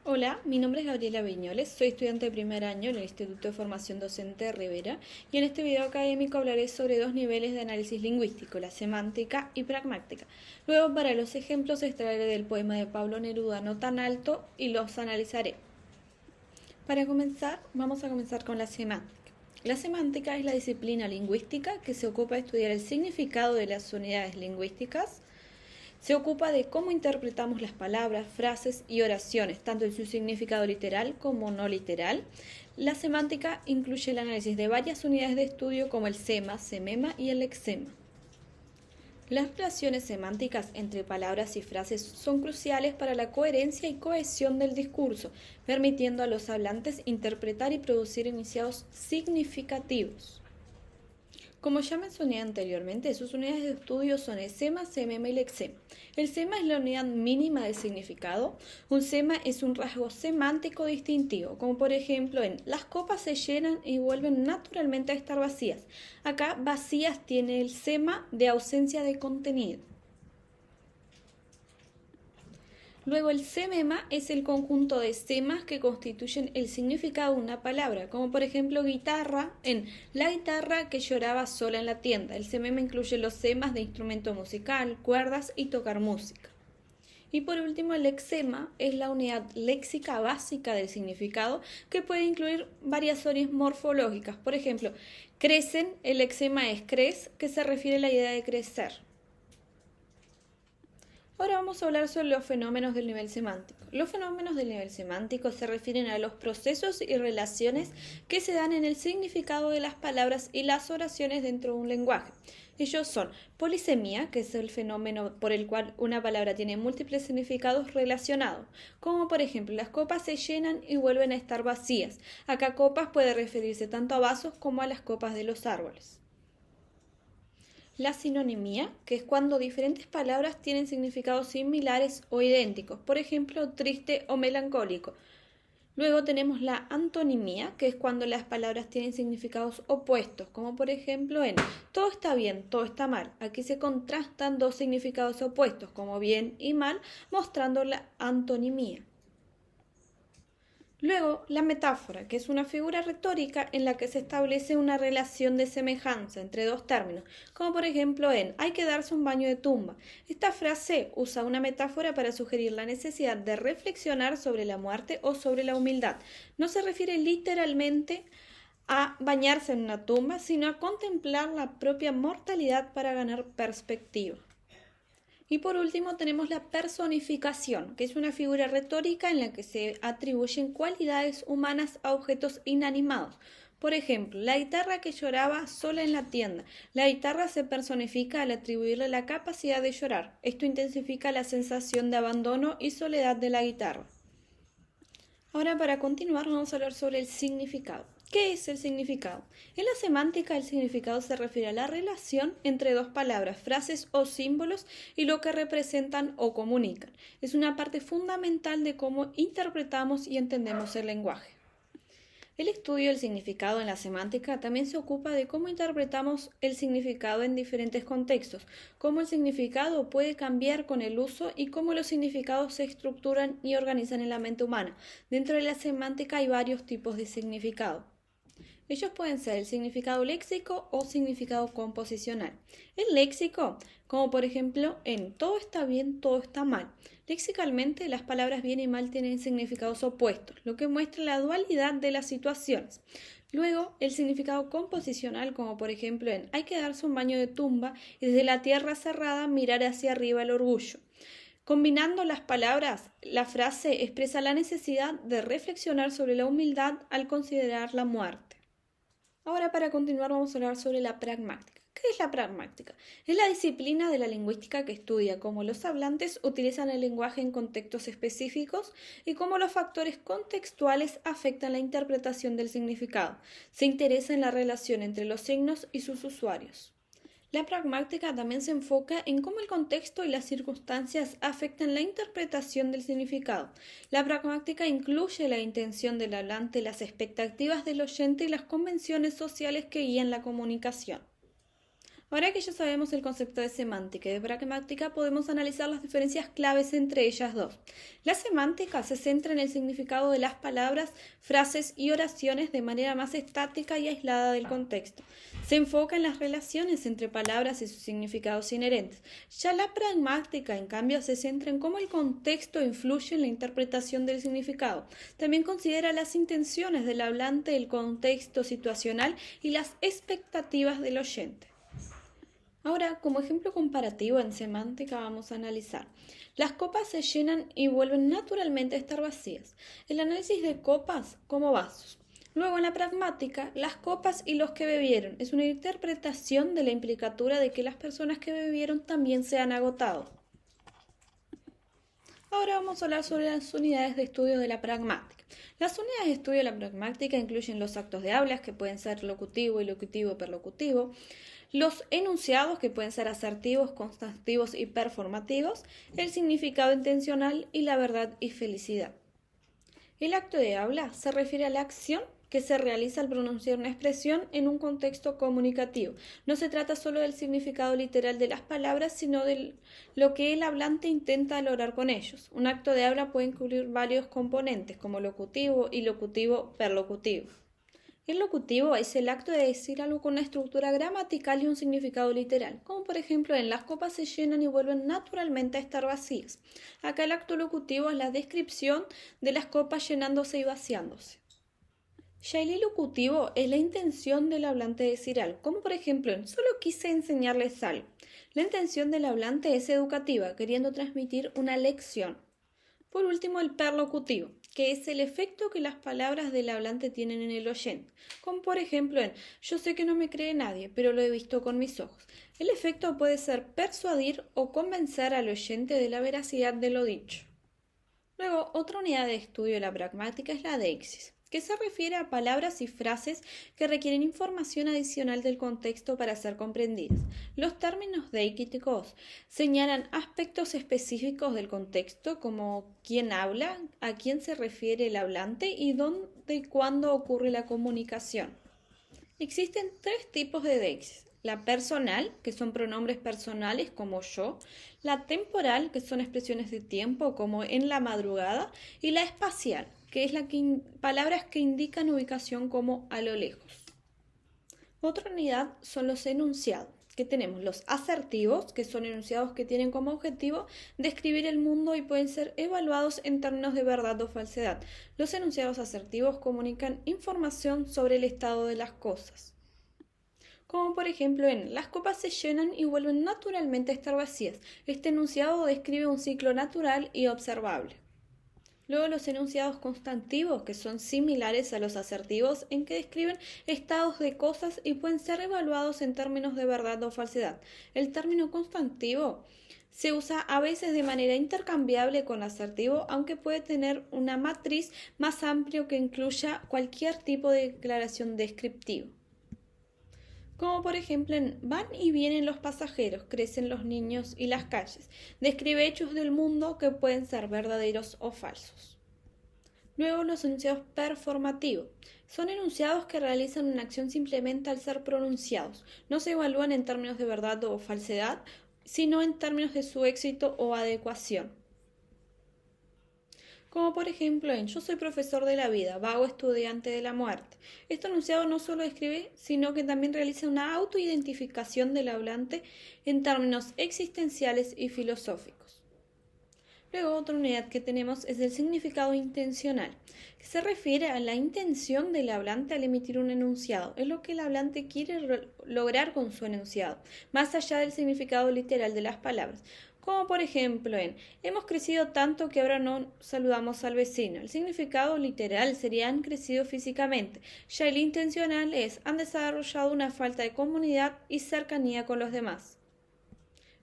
Hola, mi nombre es Gabriela Viñoles, soy estudiante de primer año en el Instituto de Formación Docente de Rivera y en este video académico hablaré sobre dos niveles de análisis lingüístico, la semántica y pragmática. Luego, para los ejemplos, extraeré del poema de Pablo Neruda No tan alto y los analizaré. Para comenzar, vamos a comenzar con la semántica. La semántica es la disciplina lingüística que se ocupa de estudiar el significado de las unidades lingüísticas. Se ocupa de cómo interpretamos las palabras, frases y oraciones, tanto en su significado literal como no literal. La semántica incluye el análisis de varias unidades de estudio como el sema, semema y el lexema. Las relaciones semánticas entre palabras y frases son cruciales para la coherencia y cohesión del discurso, permitiendo a los hablantes interpretar y producir enunciados significativos. Como ya mencioné anteriormente, sus unidades de estudio son el sema, semema y lexema. El sema es la unidad mínima de significado. Un sema es un rasgo semántico distintivo, como por ejemplo en las copas se llenan y vuelven naturalmente a estar vacías. Acá vacías tiene el sema de ausencia de contenido. Luego el semema es el conjunto de semas que constituyen el significado de una palabra, como por ejemplo guitarra en la guitarra que lloraba sola en la tienda. El semema incluye los semas de instrumento musical, cuerdas y tocar música. Y por último, el lexema es la unidad léxica básica del significado que puede incluir variaciones morfológicas. Por ejemplo, crecen, el lexema es cres, que se refiere a la idea de crecer. Ahora vamos a hablar sobre los fenómenos del nivel semántico. Los fenómenos del nivel semántico se refieren a los procesos y relaciones que se dan en el significado de las palabras y las oraciones dentro de un lenguaje. Ellos son polisemia, que es el fenómeno por el cual una palabra tiene múltiples significados relacionados, como por ejemplo las copas se llenan y vuelven a estar vacías. Acá copas puede referirse tanto a vasos como a las copas de los árboles. La sinonimia, que es cuando diferentes palabras tienen significados similares o idénticos, por ejemplo, triste o melancólico. Luego tenemos la antonimia, que es cuando las palabras tienen significados opuestos, como por ejemplo en todo está bien, todo está mal. Aquí se contrastan dos significados opuestos, como bien y mal, mostrando la antonimia. Luego, la metáfora, que es una figura retórica en la que se establece una relación de semejanza entre dos términos, como por ejemplo en hay que darse un baño de tumba. Esta frase usa una metáfora para sugerir la necesidad de reflexionar sobre la muerte o sobre la humildad. No se refiere literalmente a bañarse en una tumba, sino a contemplar la propia mortalidad para ganar perspectiva. Y por último tenemos la personificación, que es una figura retórica en la que se atribuyen cualidades humanas a objetos inanimados. Por ejemplo, la guitarra que lloraba sola en la tienda. La guitarra se personifica al atribuirle la capacidad de llorar. Esto intensifica la sensación de abandono y soledad de la guitarra. Ahora, para continuar, vamos a hablar sobre el significado. ¿Qué es el significado? En la semántica, el significado se refiere a la relación entre dos palabras, frases o símbolos y lo que representan o comunican. Es una parte fundamental de cómo interpretamos y entendemos el lenguaje. El estudio del significado en la semántica también se ocupa de cómo interpretamos el significado en diferentes contextos, cómo el significado puede cambiar con el uso y cómo los significados se estructuran y organizan en la mente humana. Dentro de la semántica hay varios tipos de significado. Ellos pueden ser el significado léxico o significado composicional. El léxico, como por ejemplo en todo está bien, todo está mal. Léxicamente, las palabras bien y mal tienen significados opuestos, lo que muestra la dualidad de las situaciones. Luego, el significado composicional, como por ejemplo en hay que darse un baño de tumba y desde la tierra cerrada mirar hacia arriba el orgullo. Combinando las palabras, la frase expresa la necesidad de reflexionar sobre la humildad al considerar la muerte. Ahora, para continuar, vamos a hablar sobre la pragmática. ¿Qué es la pragmática? Es la disciplina de la lingüística que estudia cómo los hablantes utilizan el lenguaje en contextos específicos y cómo los factores contextuales afectan la interpretación del significado. Se interesa en la relación entre los signos y sus usuarios. La pragmática también se enfoca en cómo el contexto y las circunstancias afectan la interpretación del significado. La pragmática incluye la intención del hablante, las expectativas del oyente y las convenciones sociales que guían la comunicación. Ahora que ya sabemos el concepto de semántica y de pragmática, podemos analizar las diferencias claves entre ellas dos. La semántica se centra en el significado de las palabras, frases y oraciones de manera más estática y aislada del contexto. Se enfoca en las relaciones entre palabras y sus significados inherentes. Ya la pragmática, en cambio, se centra en cómo el contexto influye en la interpretación del significado. También considera las intenciones del hablante, el contexto situacional y las expectativas del oyente. Ahora, como ejemplo comparativo en semántica, vamos a analizar. Las copas se llenan y vuelven naturalmente a estar vacías. El análisis de copas como vasos. Luego, en la pragmática, las copas y los que bebieron. Es una interpretación de la implicatura de que las personas que bebieron también se han agotado. Ahora vamos a hablar sobre las unidades de estudio de la pragmática. Las unidades de estudio de la pragmática incluyen los actos de hablas, que pueden ser locutivo, ilocutivo, perlocutivo, los enunciados, que pueden ser asertivos, constantivos y performativos, el significado intencional y la verdad y felicidad. El acto de habla se refiere a la acción que se realiza al pronunciar una expresión en un contexto comunicativo. No se trata solo del significado literal de las palabras, sino de lo que el hablante intenta lograr con ellos. Un acto de habla puede incluir varios componentes, como locutivo, ilocutivo, perlocutivo. El locutivo es el acto de decir algo con una estructura gramatical y un significado literal, como por ejemplo en las copas se llenan y vuelven naturalmente a estar vacías. Acá el acto locutivo es la descripción de las copas llenándose y vaciándose. Ya el ilocutivo es la intención del hablante de decir algo, como por ejemplo en solo quise enseñarles algo. La intención del hablante es educativa, queriendo transmitir una lección. Por último, el perlocutivo, que es el efecto que las palabras del hablante tienen en el oyente, como por ejemplo en yo sé que no me cree nadie, pero lo he visto con mis ojos. El efecto puede ser persuadir o convencer al oyente de la veracidad de lo dicho. Luego, otra unidad de estudio de la pragmática es la deixis, que se refiere a palabras y frases que requieren información adicional del contexto para ser comprendidas. Los términos deícticos señalan aspectos específicos del contexto, como quién habla, a quién se refiere el hablante y dónde y cuándo ocurre la comunicación. Existen tres tipos de deixis. La personal, que son pronombres personales como yo, la temporal, que son expresiones de tiempo como en la madrugada, y la espacial, que es palabras que indican ubicación como a lo lejos. Otra unidad son los enunciados, que tenemos los asertivos, que son enunciados que tienen como objetivo describir el mundo y pueden ser evaluados en términos de verdad o falsedad. Los enunciados asertivos comunican información sobre el estado de las cosas, como por ejemplo en las copas se llenan y vuelven naturalmente a estar vacías. Este enunciado describe un ciclo natural y observable. Luego los enunciados constantivos, que son similares a los asertivos en que describen estados de cosas y pueden ser evaluados en términos de verdad o falsedad. El término constantivo se usa a veces de manera intercambiable con asertivo, aunque puede tener una matriz más amplia que incluya cualquier tipo de declaración descriptiva. Como por ejemplo en van y vienen los pasajeros, crecen los niños y las calles. Describe hechos del mundo que pueden ser verdaderos o falsos. Luego los enunciados performativos. Son enunciados que realizan una acción simplemente al ser pronunciados. No se evalúan en términos de verdad o falsedad, sino en términos de su éxito o adecuación. Como por ejemplo en yo soy profesor de la vida, vago estudiante de la muerte. Este enunciado no solo describe, sino que también realiza una autoidentificación del hablante en términos existenciales y filosóficos. Luego otra unidad que tenemos es el significado intencional, que se refiere a la intención del hablante al emitir un enunciado. Es lo que el hablante quiere lograr con su enunciado, más allá del significado literal de las palabras. Como por ejemplo en hemos crecido tanto que ahora no saludamos al vecino. El significado literal sería han crecido físicamente. Ya el intencional es han desarrollado una falta de comunidad y cercanía con los demás.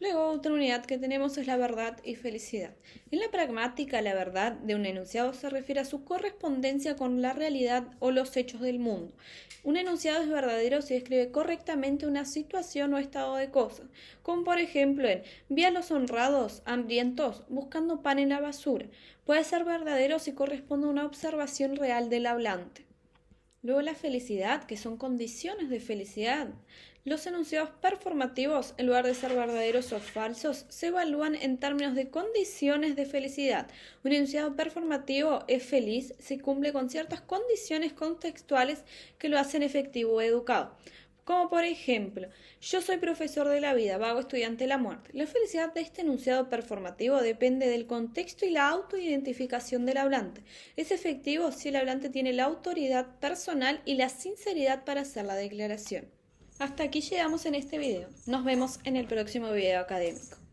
Luego, otra unidad que tenemos es la verdad y felicidad. En la pragmática, la verdad de un enunciado se refiere a su correspondencia con la realidad o los hechos del mundo. Un enunciado es verdadero si describe correctamente una situación o estado de cosas, como por ejemplo en vi a los honrados, hambrientos, buscando pan en la basura. Puede ser verdadero si corresponde a una observación real del hablante. Luego la felicidad, que son condiciones de felicidad. Los enunciados performativos, en lugar de ser verdaderos o falsos, se evalúan en términos de condiciones de felicidad. Un enunciado performativo es feliz si cumple con ciertas condiciones contextuales que lo hacen efectivo o educado. Como por ejemplo, yo soy profesor de la vida, vago estudiante de la muerte. La felicidad de este enunciado performativo depende del contexto y la autoidentificación del hablante. Es efectivo si el hablante tiene la autoridad personal y la sinceridad para hacer la declaración. Hasta aquí llegamos en este video. Nos vemos en el próximo video académico.